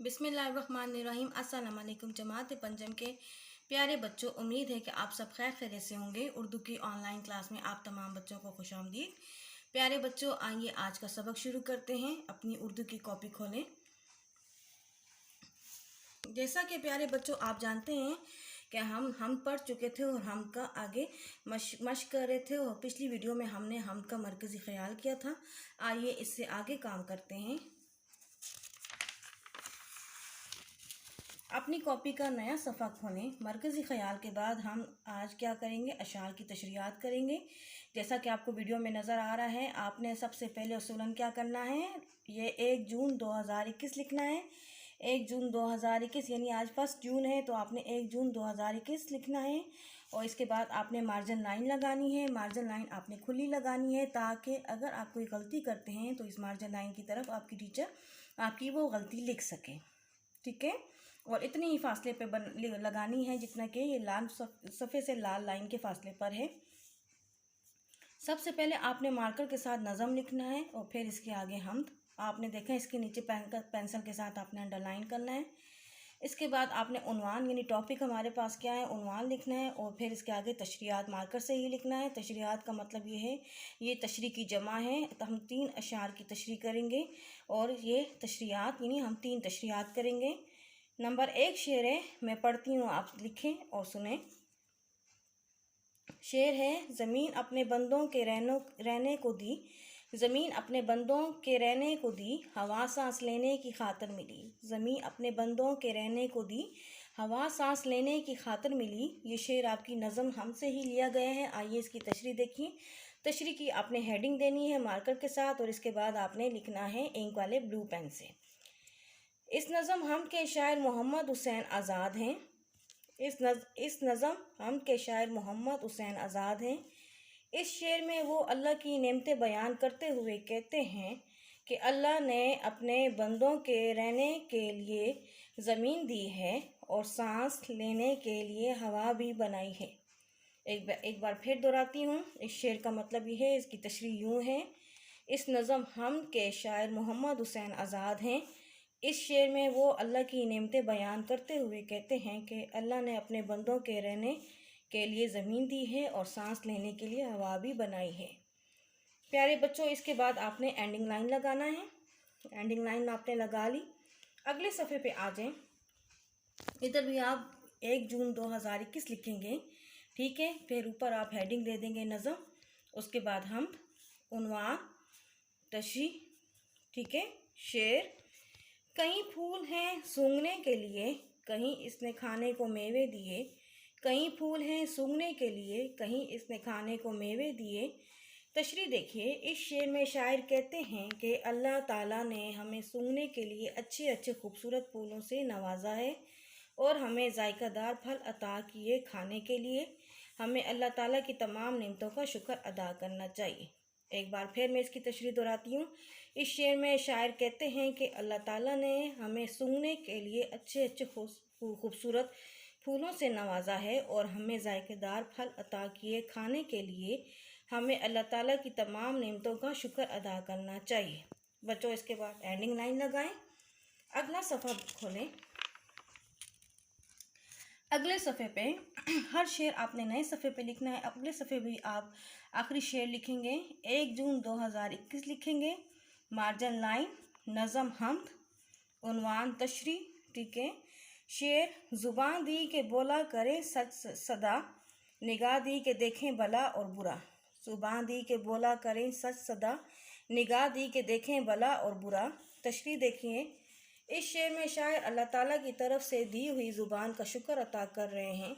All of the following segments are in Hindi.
बिस्मिल्लाहिर्रहमानिर्रहीम। अस्सलाम वालेकुम जमात पंजम के प्यारे बच्चों, उम्मीद है कि आप सब खैर खैरियत से होंगे। उर्दू की ऑनलाइन क्लास में आप तमाम बच्चों को खुशामदीद। प्यारे बच्चों, आइए आज का सबक शुरू करते हैं। अपनी उर्दू की कॉपी खोलें। जैसा कि प्यारे बच्चों आप जानते हैं कि हम पढ़ चुके थे और हम का आगे मश्क कर रहे थे, और पिछली वीडियो में हमने हम का मरकज़ी ख्याल किया था। आइए इससे आगे काम करते हैं। अपनी कॉपी का नया सफ़ा खोलें। मरकज़ी ख़याल के बाद हम आज क्या करेंगे, अशार की तशरीहात करेंगे। जैसा कि आपको वीडियो में नज़र आ रहा है, आपने सबसे पहले उसूलन क्या करना है, ये 1 जून 2021 लिखना है। 1 जून 2021 यानी आज 1 जून है, तो आपने 1 जून 2021 लिखना है। और इसके बाद आपने मार्जिन लाइन लगानी है। मार्जिन लाइन आपने खुली लगानी है, ताकि अगर आप कोई गलती करते हैं तो इस मार्जिन लाइन की तरफ आपकी टीचर आपकी वो गलती लिख सके। ठीक है, और इतनी ही फासले पे लगानी है जितना कि ये लाल सफ़े से लाल लाइन के फासले पर है। सबसे पहले आपने मार्कर के साथ नज़म लिखना है, और फिर इसके आगे हमद। आपने देखा इसके नीचे पेंसिल के साथ आपने अंडरलाइन करना है। इसके बाद आपने उन्वान यानी टॉपिक हमारे पास क्या है, उन्वान लिखना है, और फिर इसके आगे तशरीहात मार्कर से ही लिखना है। तशरीहात का मतलब ये है, ये तशरीह की जमा है, तो हम 3 अशार की तशरीह करेंगे, और ये तशरीहात यानी हम 3 तशरीहात करेंगे। नंबर 1 शेर है, मैं पढ़ती हूँ, आप लिखें और सुने। शेर है, ज़मीन अपने बंदों के रहने को दी, ज़मीन अपने बंदों के रहने को दी, हवा सांस लेने की खातिर मिली। ज़मीन अपने बंदों के रहने को दी, हवा सांस लेने की खातिर मिली। ये शेर आपकी नज़म हमसे ही लिया गया है। आइए इसकी तशरीह देखिए। तशरीह की आपने हेडिंग देनी है मार्कर के साथ, और इसके बाद आपने लिखना है इंक वाले ब्लू पेन से। इस नज़म हम के शायर मोहम्मद हुसैन आज़ाद हैं। इस नज़म हम के शायर मोहम्मद हुसैन आज़ाद हैं। इस शेर में वो अल्लाह की नेमतें बयान करते हुए कहते हैं कि अल्लाह ने अपने बंदों के रहने के लिए ज़मीन दी है और सांस लेने के लिए हवा भी बनाई है। एक बार फिर दोहराती हूँ। इस शेर का मतलब ये है, इसकी तशरीह यूँ है। इस नज़म हम के शायर मोहम्मद हुसैन आज़ाद हैं। इस शेर में वो अल्लाह की नेमतें बयान करते हुए कहते हैं कि अल्लाह ने अपने बंदों के रहने के लिए ज़मीन दी है और सांस लेने के लिए हवा भी बनाई है। प्यारे बच्चों, इसके बाद आपने एंडिंग लाइन लगाना है। एंडिंग लाइन आपने लगा ली। अगले सफ़े पे आ जाएं। इधर भी आप 1 जून 2021 लिखेंगे। ठीक है, फिर ऊपर आप हेडिंग दे देंगे नज़म, उसके बाद हम उन्वान, तशरीह, ठीक है, शेर। कहीं फूल हैं सूंघने के लिए, कहीं इसने खाने को मेवे दिए। कहीं फूल हैं सूंघने के लिए, कहीं इसने खाने को मेवे दिए। तशरीह देखिए। इस शेर में शायर कहते हैं कि अल्लाह ताला ने हमें सूंघने के लिए अच्छे अच्छे खूबसूरत फूलों से नवाजा है, और हमें जायकादार फल अता किए खाने के लिए। हमें अल्लाह ताला की तमाम नेमतों का शुक्र अदा करना चाहिए। एक बार फिर मैं इसकी तशरीह दोहराती हूँ। इस शेर में शायर कहते हैं कि अल्लाह ताला ने हमें सूंघने के लिए अच्छे अच्छे खूबसूरत फूलों से नवाजा है, और हमें जायकेदार फल अता किए खाने के लिए। हमें अल्लाह ताला की तमाम नेमतों का शुक्र अदा करना चाहिए। बच्चों, इसके बाद एंडिंग लाइन लगाएं। अगला सफ़ा खोलें। अगले सफ़े पे हर शेर आपने नए सफ़े पे लिखना है। अगले सफ़े भी आप आखिरी शेर लिखेंगे। 1 जून 2021 लिखेंगे। मार्जिन लाइन, नज़म हमद, उन्वान तशरीह, ठीक है। शेर, ज़ुबान दी के बोला करे सच सदा, निगाह दी के देखें भला और बुरा। ज़ुबान दी के बोला करें सच सदा, निगाह दी के देखें भला और बुरा। तशरीह देखिए। इस शेर में शायर अल्लाह ताला की तरफ से दी हुई ज़ुबान का शुक्र अता कर रहे हैं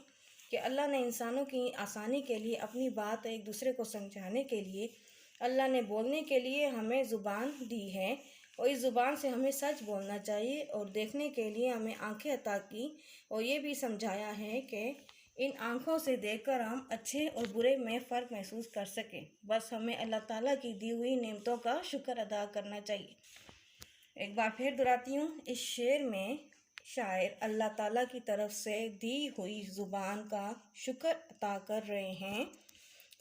कि अल्लाह ने इंसानों की आसानी के लिए, अपनी बात एक दूसरे को समझाने के लिए, अल्लाह ने बोलने के लिए हमें ज़ुबान दी है, और इस ज़ुबान से हमें सच बोलना चाहिए, और देखने के लिए हमें आंखें अता की, और ये भी समझाया है कि इन आँखों से देखकर हम अच्छे और बुरे में फ़र्क महसूस कर सकें। बस हमें अल्लाह ताला की दी हुई नेमतों का शुक्र अदा करना चाहिए। एक बार फिर दोहराती हूँ। इस शेर में शायर अल्लाह ताला की तरफ से दी हुई ज़ुबान का शुक्र अता कर रहे हैं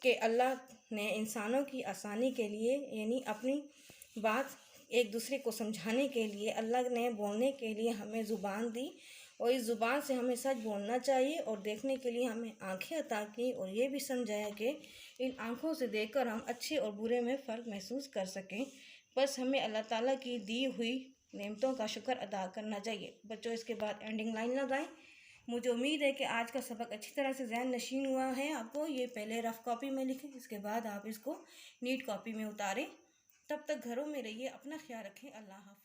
कि अल्लाह ने इंसानों की आसानी के लिए, यानी अपनी बात एक दूसरे को समझाने के लिए अल्लाह ने बोलने के लिए हमें ज़ुबान दी और इस ज़ुबान से हमें सच बोलना चाहिए और देखने के लिए हमें आंखें अता की और ये भी समझाया कि इन आँखों से देखकर हम अच्छे और बुरे में फ़र्क महसूस कर सकें। बस हमें अल्लाह ताला की दी हुई नेमतों का शुक्र अदा करना चाहिए। बच्चों, इसके बाद एंडिंग लाइन लगाएं। मुझे उम्मीद है कि आज का सबक अच्छी तरह से ज़हन नशीन हुआ है आपको। ये पहले रफ़ कॉपी में लिखें, इसके बाद आप इसको नीट कॉपी में उतारें। तब तक घरों में रहिए, अपना ख्याल रखें। अल्लाह हाफ़िज़।